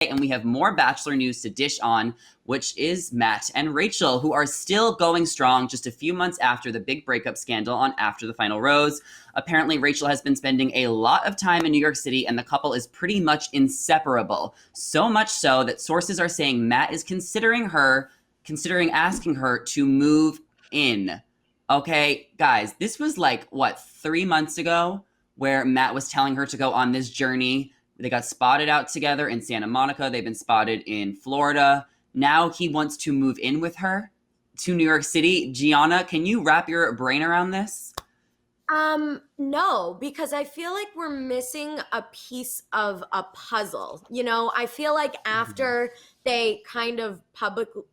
and we have more Bachelor news to dish on, which is Matt and Rachael, who are still going strong just a few months after the big breakup scandal on After the Final Rose. Apparently, Rachael has been spending a lot of time in New York City, and the couple is pretty much inseparable. So much so that sources are saying Matt is considering asking her to move in. Okay, guys, this was like, what, 3 months ago, where Matt was telling her to go on this journey. They got spotted out together in Santa Monica. They've been spotted in Florida. Now he wants to move in with her to New York City. Gianna, can you wrap your brain around this? No, because I feel like we're missing a piece of a puzzle. I feel like after they kind of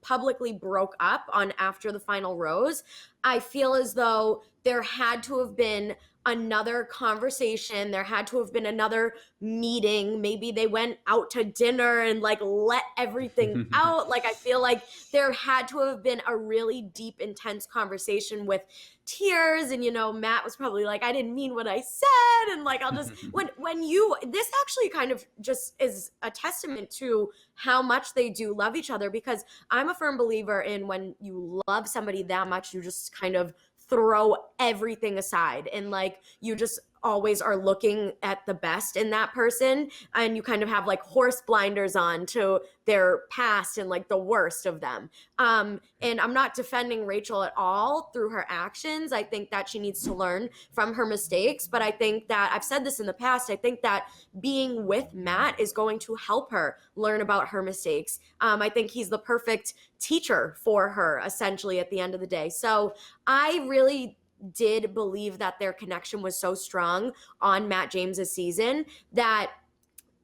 publicly broke up on After the Final Rose, I feel as though there had to have been another conversation. There had to have been another meeting. Maybe they went out to dinner and like let everything out. Like, I feel like there had to have been a really deep, intense conversation with tears. And Matt was probably like, I didn't mean what I said. And like, I'll just when you this actually kind of just is a testament to how much they do love each other, because I'm a firm believer in when you love somebody that much, you just kind of throw everything aside, and like you just always are looking at the best in that person, and you kind of have like horse blinders on to their past and like the worst of them. And I'm not defending Rachael at all through her actions. I think that she needs to learn from her mistakes, but I think that I've said this in the past. I think that being with Matt is going to help her learn about her mistakes. I think he's the perfect teacher for her, essentially, at the end of the day. So I really did believe that their connection was so strong on Matt James's season that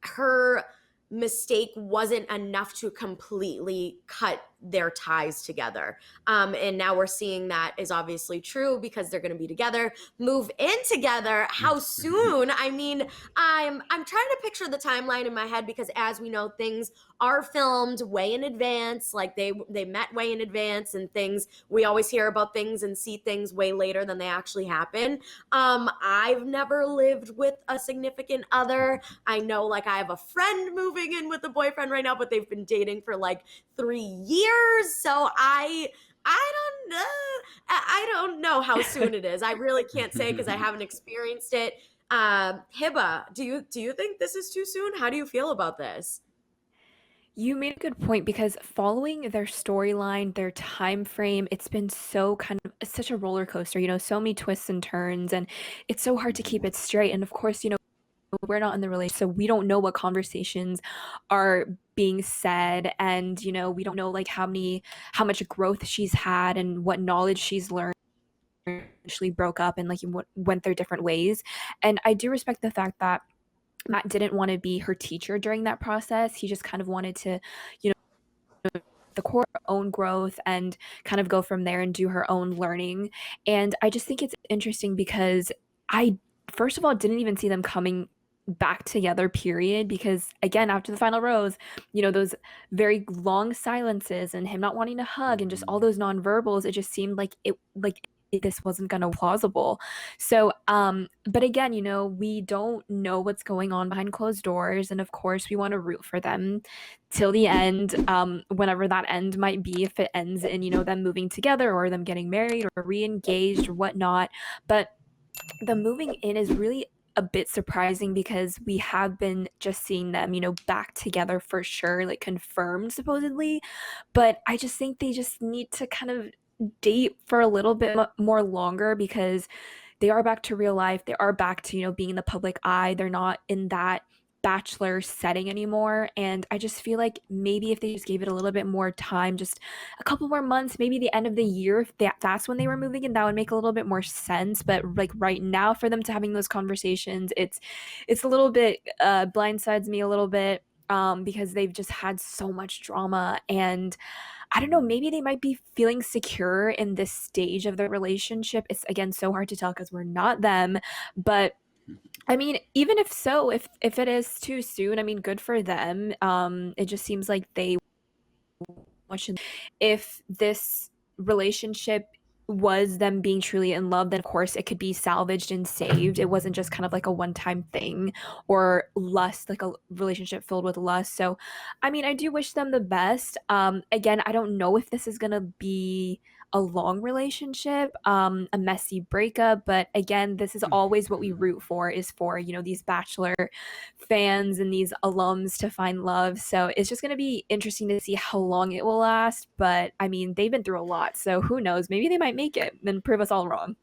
her mistake wasn't enough to completely cut their ties together. And now we're seeing that is obviously true, because they're going to be together, move in together. How soon? I mean, I'm trying to picture the timeline in my head, because as we know, things are filmed way in advance. Like they met way in advance, and things, we always hear about things and see things way later than they actually happen. I've never lived with a significant other. I know, like, I have a friend moving in with a boyfriend right now, but they've been dating for like 3 years. So I don't know how soon it is. I really can't say, because I haven't experienced it. Hiba, do you think this is too soon? How do you feel about this? You made a good point because following their storyline, their time frame, it's been so kind of such a roller coaster, so many twists and turns, and it's so hard to keep it straight. And of course, we're not in the relationship, so we don't know what conversations are being said, and we don't know like how much growth she's had and what knowledge she's learned. Actually broke up and like went their different ways, and I do respect the fact that Matt didn't want to be her teacher during that process. He just kind of wanted to, you the core own growth and kind of go from there and do her own learning. And I just think it's interesting because I, first of all, didn't even see them coming back together, period. Because again, after the final rose, those very long silences and him not wanting to hug and just all those nonverbals, it just seemed like this wasn't gonna plausible. So but again, we don't know what's going on behind closed doors, and of course we want to root for them till the end, whenever that end might be, if it ends in them moving together or them getting married or re-engaged or whatnot. But the moving in is really a bit surprising because we have been just seeing them, back together for sure, like confirmed supposedly. But I just think they just need to kind of date for a little bit more longer, because they are back to real life. They are back to, being in the public eye. They're not in that Bachelor setting anymore. And I just feel like maybe if they just gave it a little bit more time, just a couple more months, maybe the end of the year, if that's when they were moving in, that would make a little bit more sense. But like right now, for them to having those conversations, it's a little bit blindsides me a little bit, because they've just had so much drama. And I don't know, maybe they might be feeling secure in this stage of their relationship. It's again so hard to tell because we're not them. But I mean, even if so, if it is too soon, I mean, good for them. It just seems like they should, if this relationship was them being truly in love, then of course it could be salvaged and saved. It wasn't just kind of like a one-time thing or lust, like a relationship filled with lust. So, I mean, I do wish them the best. Again, I don't know if this is gonna be a long relationship, a messy breakup, but again, this is always what we root for is for, these Bachelor fans and these alums to find love. So it's just going to be interesting to see how long it will last. But I mean, they've been through a lot. So who knows? Maybe they might make it and prove us all wrong.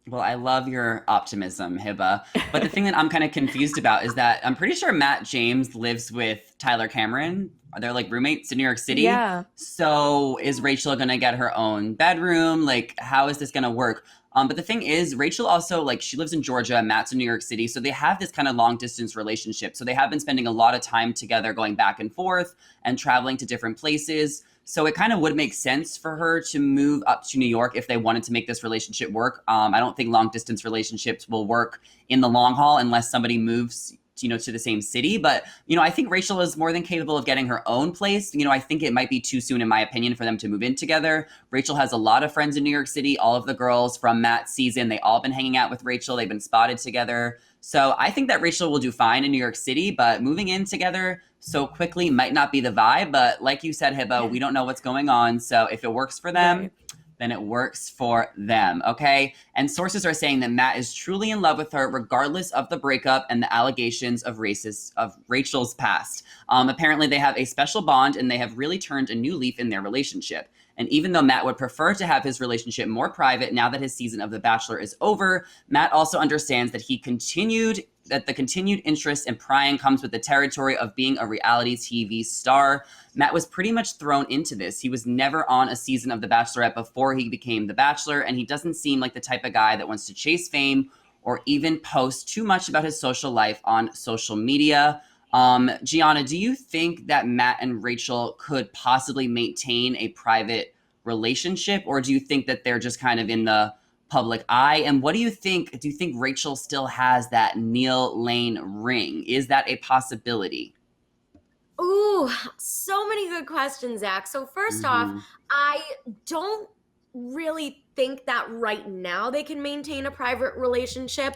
Well, I love your optimism, Hiba. But the thing that I'm kind of confused about is that I'm pretty sure Matt James lives with Tyler Cameron. They're like roommates in New York City. Yeah. So is Rachel going to get her own bedroom? Like, how is this going to work? But the thing is, Rachel also, like, she lives in Georgia, Matt's in New York City. So they have this kind of long distance relationship. So they have been spending a lot of time together, going back and forth and traveling to different places. So it kind of would make sense for her to move up to New York if they wanted to make this relationship work. I don't think long distance relationships will work in the long haul unless somebody moves, to the same city. But, I think Rachel is more than capable of getting her own place. I think it might be too soon, in my opinion, for them to move in together. Rachel has a lot of friends in New York City. All of the girls from Matt's season, they all been hanging out with Rachel. They've been spotted together. So I think that Rachel will do fine in New York City, but moving in together so quickly might not be the vibe. But like you said, Hibbo, we don't know what's going on. So if it works for them, Right. then it works for them, okay? And sources are saying that Matt is truly in love with her, regardless of the breakup and the allegations of Rachel's past. Apparently, they have a special bond, and they have really turned a new leaf in their relationship. And even though Matt would prefer to have his relationship more private now that his season of The Bachelor is over, Matt also understands that the continued interest in prying comes with the territory of being a reality TV star. Matt was pretty much thrown into this. He was never on a season of The Bachelorette before he became The Bachelor, and he doesn't seem like the type of guy that wants to chase fame or even post too much about his social life on social media. Gianna, do you think that Matt and Rachel could possibly maintain a private relationship, or do you think that they're just kind of in the public eye? And what do you think? Do you think Rachel still has that Neil Lane ring? Is that a possibility? Ooh, so many good questions, Zach. So first off, I don't really think that right now they can maintain a private relationship,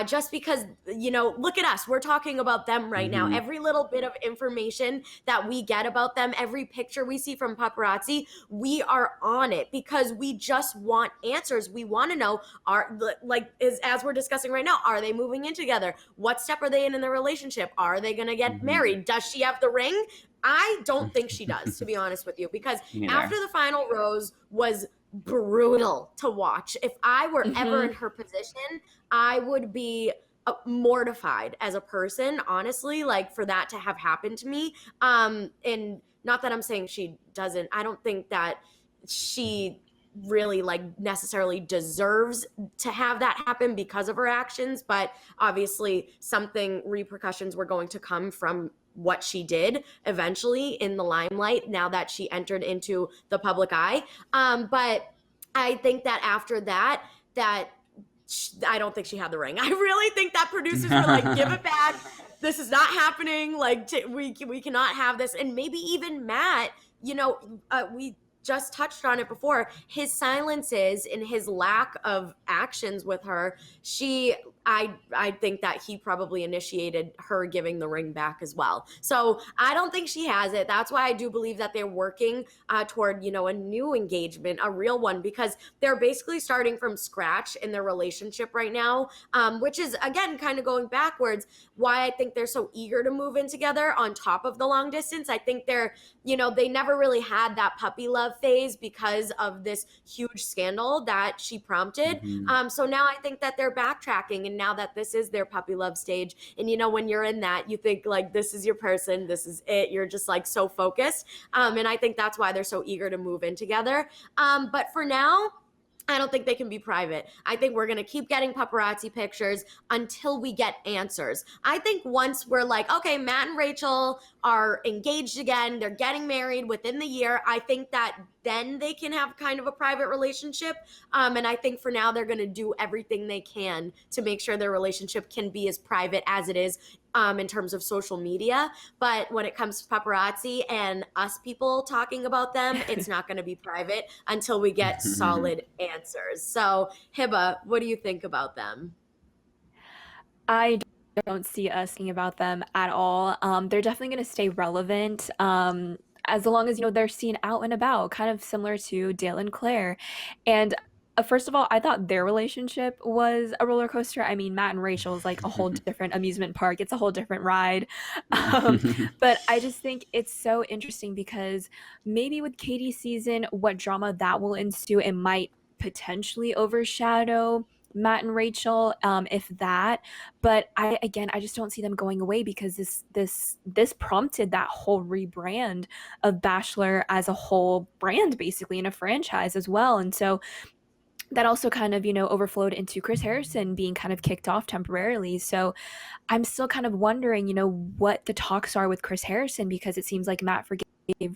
just because, look at us. We're talking about them right now. Every little bit of information that we get about them, every picture we see from paparazzi, we are on it because we just want answers. We want to know, as we're discussing right now, are they moving in together? What step are they in their relationship? Are they going to get married? Does she have the ring? I don't think she does, to be honest with you, because after the final rose was brutal to watch. If I were ever in her position, I would be mortified as a person, honestly, like for that to have happened to me. And not that I'm saying she doesn't, I don't think that she really necessarily deserves to have that happen because of her actions, but obviously repercussions were going to come from what she did eventually in the limelight now that she entered into the public eye. But I think that after that I don't think she had the ring. I really think that producers were like, give it back. This is not happening. We cannot have this. And maybe even Matt, we just touched on it before, his silences and his lack of actions with her, I think that he probably initiated her giving the ring back as well. So I don't think she has it. That's why I do believe that they're working toward, a new engagement, a real one, because they're basically starting from scratch in their relationship right now, which is, again, kind of going backwards, why I think they're so eager to move in together on top of the long distance. I think they never really had that puppy love phase because of this huge scandal that she prompted. So now I think that they're backtracking, and now that this is their puppy love stage, and when you're in that, you think this is your person, this is it, you're just so focused, and I think that's why they're so eager to move in together. But for now, I don't think they can be private. I think we're going to keep getting paparazzi pictures until we get answers. I think once we're okay, Matt and Rachel are engaged again, they're getting married within the year, I think that then they can have kind of a private relationship. And I think for now, they're going to do everything they can to make sure their relationship can be as private as it is in terms of social media. But when it comes to paparazzi and us people talking about them, it's not going to be private until we get solid answers. So, Hiba, what do you think about them? I don't see us thinking about them at all. They're definitely going to stay relevant. As long as they're seen out and about, kind of similar to Dale and Claire. And first of all, I thought their relationship was a roller coaster. I mean, Matt and Rachel is like a whole different amusement park. It's a whole different ride. Um, but I just think it's so interesting because maybe with Katie's season, what drama that will ensue, it might potentially overshadow Matt and Rachel, if that. But I just don't see them going away because this prompted that whole rebrand of Bachelor as a whole brand, basically, in a franchise as well. And so that also kind of overflowed into Chris Harrison being kind of kicked off temporarily. So I'm still kind of wondering, what the talks are with Chris Harrison, because it seems like Matt forgave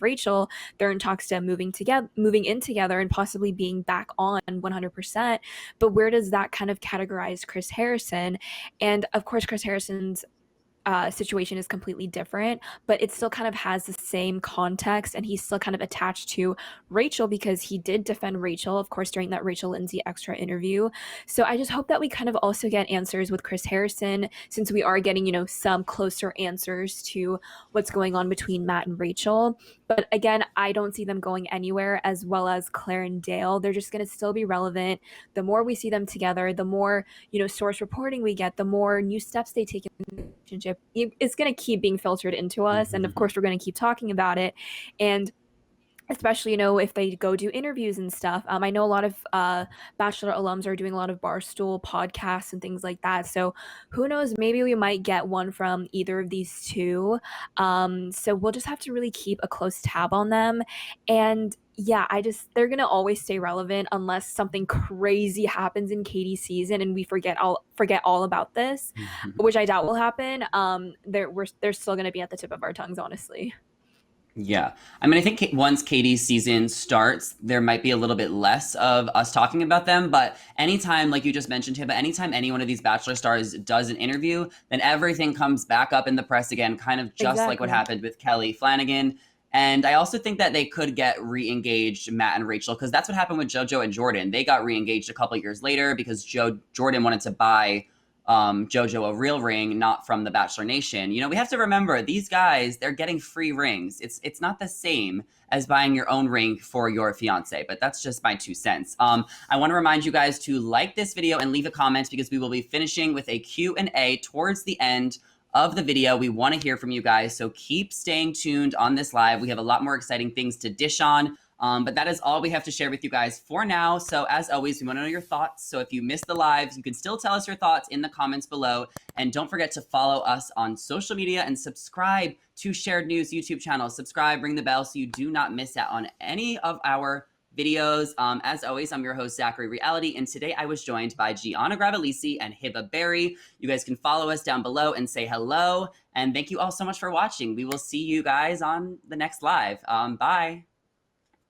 Rachel. They're in talks to moving in together, and possibly being back on 100%. But where does that kind of categorize Chris Harrison? And of course, Chris Harrison's situation is completely different, but it still kind of has the same context, and he's still kind of attached to Rachel because he did defend Rachel, of course, during that Rachel Lindsay extra interview. So I just hope that we kind of also get answers with Chris Harrison, since we are getting, some closer answers to what's going on between Matt and Rachel. But again, I don't see them going anywhere, as well as Claire and Dale. They're just going to still be relevant. The more we see them together, the more, source reporting we get, the more new steps they take in the relationship. It's going to keep being filtered into us. And of course, we're going to keep talking about it. And especially, if they go do interviews and stuff. I know a lot of Bachelor alums are doing a lot of Barstool podcasts and things like that. So who knows, maybe we might get one from either of these two. So we'll just have to really keep a close tab on them. And yeah, they're going to always stay relevant unless something crazy happens in Katie's season and we forget all about this, which I doubt will happen. They're still going to be at the tip of our tongues, honestly. Yeah. I mean, I think once Katie's season starts, there might be a little bit less of us talking about them. But anytime, like you just mentioned, Hiba, anytime any one of these Bachelor stars does an interview, then everything comes back up in the press again, kind of just like what happened with Kelly Flanagan. And I also think that they could get re-engaged, Matt and Rachel, because that's what happened with JoJo and Jordan. They got re-engaged a couple years later because Jordan wanted to buy JoJo a real ring, not from the Bachelor Nation. We have to remember, these guys, they're getting free rings. It's not the same as buying your own ring for your fiance, but that's just my 2 cents. I want to remind you guys to like this video and leave a comment, because we will be finishing with a Q&A towards the end of the video. We want to hear from you guys, so keep staying tuned on this live. We have a lot more exciting things to dish on. But that is all we have to share with you guys for now. So as always, we want to know your thoughts. So if you missed the lives, you can still tell us your thoughts in the comments below. And don't forget to follow us on social media and subscribe to Shared News YouTube channel. Subscribe, ring the bell so you do not miss out on any of our videos. As always, I'm your host, Zachary Reality, and today I was joined by Gianna Gravelisi and Hiba Berry. You guys can follow us down below and say hello. And thank you all so much for watching. We will see you guys on the next live. Bye.